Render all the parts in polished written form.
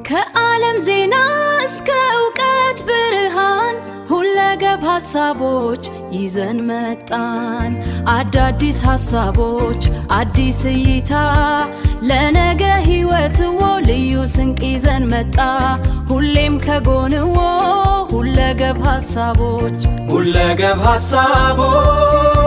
ከዓለም ዜና እስከ ዕውቀት ብርሃን ሁለገብ ሐሳቦች ይዘን መጣን። አዳዲስ ሐሳቦች አዲስ እይታ ለነገ ሕይወትዎ ልዩ ስንቅ ይዘን መጣ። ሁሌም ከጎንዎ ሁለገብ ሐሳቦች ሁለገብ ሐሳቦች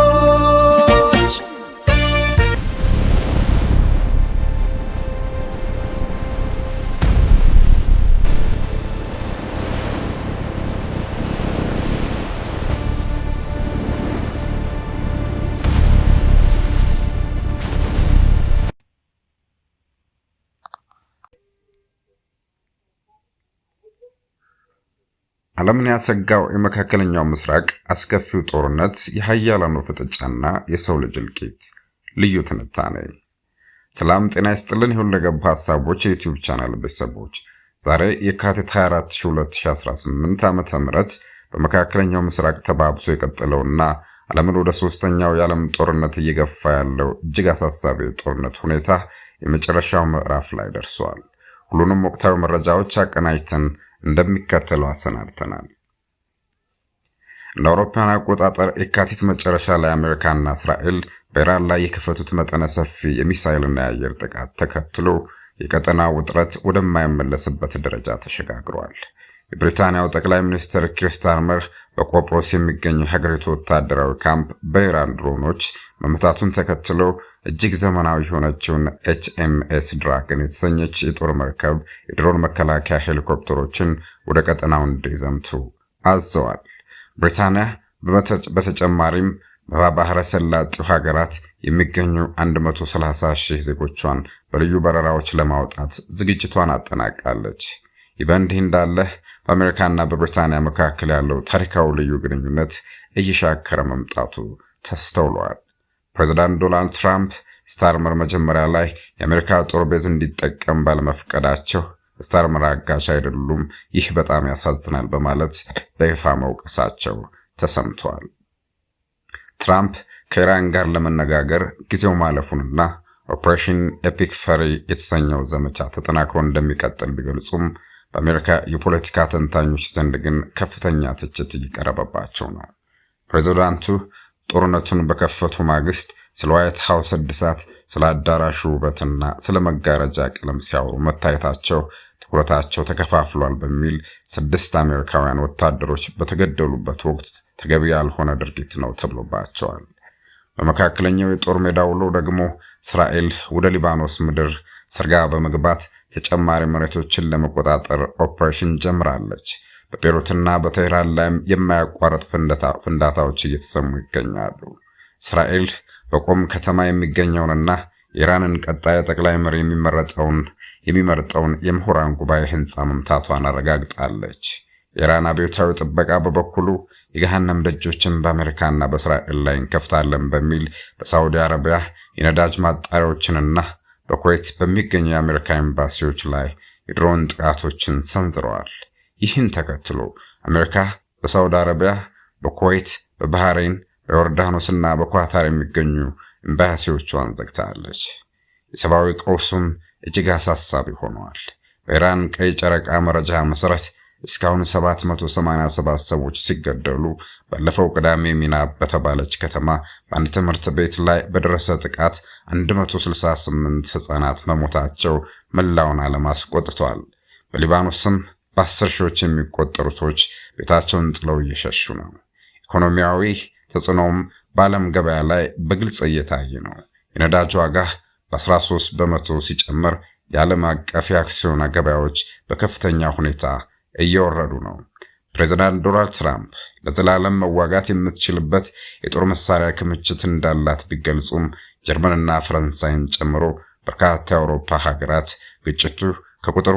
ዓለምን ያሰጋው የመካከለኛው ምስራቅ አስከፊው ጦርነት፣ የኃያላኑ ፍጥጫና የሰው ልጅ እልቂት። ልዩ ትንታኔ። ሰላም ጤና ይስጥልን የሁለገብ ሐሳቦች የዩቲዩብ ቻናል ቤተሰቦች፣ ዛሬ የካቲት 24 2018 ዓ.ም በመካከለኛው ምስራቅ ተባብሶ የቀጠለውና ዓለምን ወደ ሶስተኛው የዓለም ጦርነት እየገፋ ያለው እጅግ አሳሳቢ ጦርነት ሁኔታ የመጨረሻው ምዕራፍ ላይ ደርሷል። ሁሉንም ወቅታዊ መረጃዎች አቀናጅተን እንደሚከተለው አሰናድተናል። እንደ አውሮፓውያን አቆጣጠር የካቲት መጨረሻ ላይ አሜሪካና እስራኤል በኢራን ላይ የከፈቱት መጠነ ሰፊ የሚሳኤልና የአየር ጥቃት ተከትሎ የቀጠናው ውጥረት ወደማይመለስበት ደረጃ ተሸጋግሯል። የብሪታንያው ጠቅላይ ሚኒስትር ኪር ስታርመር በቆጵሮስ የሚገኘው የሀገሪቱ ወታደራዊ ካምፕ በኢራን ድሮኖች መመታቱን ተከትሎ እጅግ ዘመናዊ የሆነችውን HMS ድራገን የተሰኘች የጦር መርከብ የድሮን መከላከያ ሄሊኮፕተሮችን ወደ ቀጠናው እንዲዘምቱ አዘዋል። ብሪታንያ በተጨማሪም በባህረ ሰላጤው ሀገራት የሚገኙ 130,000 ዜጎቿን በልዩ በረራዎች ለማውጣት ዝግጅቷን አጠናቃለች። ይህ በእንዲህ እንዳለ በአሜሪካና በብሪታንያ መካከል ያለው ታሪካዊ ልዩ ግንኙነት እየሻከረ መምጣቱ ተስተውሏል። ፕሬዝዳንት ዶናልድ ትራምፕ ስታርመር መጀመሪያ ላይ የአሜሪካ ጦር ቤዝ እንዲጠቀም ባለመፍቀዳቸው ስታርመር አጋዥ አይደሉም፣ ይህ በጣም ያሳዝናል በማለት በይፋ መውቀሳቸው ተሰምቷል። ትራምፕ ከኢራን ጋር ለመነጋገር ጊዜው ማለፉንና ኦፕሬሽን ኤፒክ ፈሪ የተሰኘው ዘመቻ ተጠናክሮ እንደሚቀጥል ቢገልጹም በአሜሪካ የፖለቲካ ተንታኞች ዘንድ ግን ከፍተኛ ትችት እየቀረበባቸው ነው። ፕሬዝዳንቱ ጦርነቱን በከፈቱ ማግስት ስለ ዋይት ሃውስ እድሳት፣ ስለ አዳራሹ ውበትና ስለ መጋረጃ ቀለም ሲያወሩ መታየታቸው ትኩረታቸው ተከፋፍሏል በሚል 6 አሜሪካውያን ወታደሮች በተገደሉበት ወቅት ተገቢ ያልሆነ ድርጊት ነው ተብሎባቸዋል። በመካከለኛው የጦር ሜዳ ውሎ ደግሞ እስራኤል ወደ ሊባኖስ ምድር ሰርጋ በመግባት ተጨማሪ መሬቶችን ለመቆጣጠር ኦፕሬሽን ጀምራለች። በቤሩትና በቴህራን ላይ የማያቋርጥ ፍንዳታዎች እየተሰሙ ይገኛሉ። እስራኤል በቆም ከተማ የሚገኘውንና ኢራንን ቀጣይ ጠቅላይ መሪ የሚመርጠውን የምሁራን ጉባኤ ህንጻ መምታቷን አረጋግጣለች። የኢራን አብዮታዊ ጥበቃ በበኩሉ የገሃነም ደጆችን በአሜሪካና በእስራኤል ላይ እንከፍታለን በሚል በሳዑዲ አረቢያ የነዳጅ ማጣሪያዎችንና በኩዌት በሚገኙ የአሜሪካ ኤምባሲዎች ላይ የድሮን ጥቃቶችን ሰንዝረዋል። ይህን ተከትሎ አሜሪካ በሳዑዲ አረቢያ፣ በኩዌት፣ በባህሬን፣ በዮርዳኖስና በኳታር የሚገኙ ኤምባሲዎቿን ዘግታለች። የሰብአዊ ቀውሱም እጅግ አሳሳቢ ሆኗል። በኢራን ቀይ ጨረቃ መረጃ መሰረት እስካሁን 787 ሰዎች ሲገደሉ ባለፈው ቅዳሜ ሚና በተባለች ከተማ በአንድ ትምህርት ቤት ላይ በደረሰ ጥቃት 168 ህፃናት መሞታቸው መላውን ዓለም አስቆጥቷል። በሊባኖስም በ10 ሺዎች የሚቆጠሩ ሰዎች ቤታቸውን ጥለው እየሸሹ ነው። ኢኮኖሚያዊ ተጽዕኖም በዓለም ገበያ ላይ በግልጽ እየታየ ነው። የነዳጅ ዋጋ በ13 በመቶ ሲጨምር የዓለም አቀፍ የአክሲዮን ገበያዎች በከፍተኛ ሁኔታ እየወረዱ ነው። ፕሬዝዳንት ዶናልድ ትራምፕ ለዘላለም መዋጋት የምትችልበት የጦር መሳሪያ ክምችት እንዳላት ቢገልጹም ጀርመንና ፈረንሳይን ጨምሮ በርካታ የአውሮፓ ሀገራት ግጭቱ ከቁጥጥር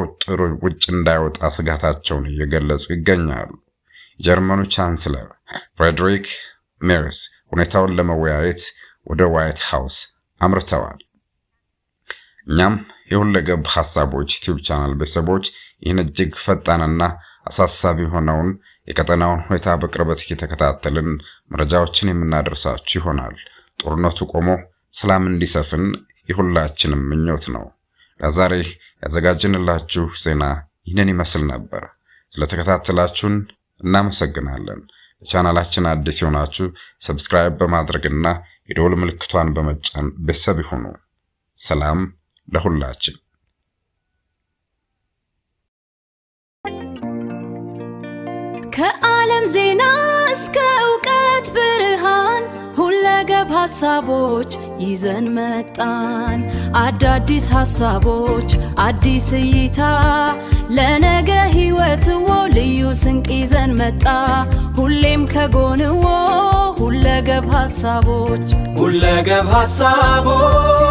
ውጭ እንዳይወጣ ስጋታቸውን እየገለጹ ይገኛሉ። የጀርመኑ ቻንስለር ፍሬድሪክ ሜርስ ሁኔታውን ለመወያየት ወደ ዋይት ሃውስ አምርተዋል። እኛም የሁለገብ ሐሳቦች ዩቲዩብ ቻናል ቤተሰቦች ይህን እጅግ ፈጣንና አሳሳቢ ሆነውን የቀጠናውን ሁኔታ በቅርበት እየተከታተልን መረጃዎችን የምናደርሳችሁ ይሆናል። ጦርነቱ ቆሞ ሰላም እንዲሰፍን የሁላችንም ምኞት ነው። ለዛሬ ያዘጋጀንላችሁ ዜና ይህንን ይመስል ነበር። ስለተከታተላችሁን እናመሰግናለን። ለቻናላችን አዲስ የሆናችሁ ሰብስክራይብ በማድረግና የደወል ምልክቷን በመጫን ቤተሰብ ይሁኑ። ሰላም ለሁላችን። ከዓለም ዜና እስከ ዕውቀት ብርሃን ሁለገብ ሐሳቦች ይዘን መጣን። አዳዲስ ሐሳቦች አዲስ እይታ ለነገ ሕይወትዎ ልዩ ስንቅ ይዘን መጣ። ሁሌም ከጎንዎ ሁለገብ ሐሳቦች ሁለገብ ሐሳቦች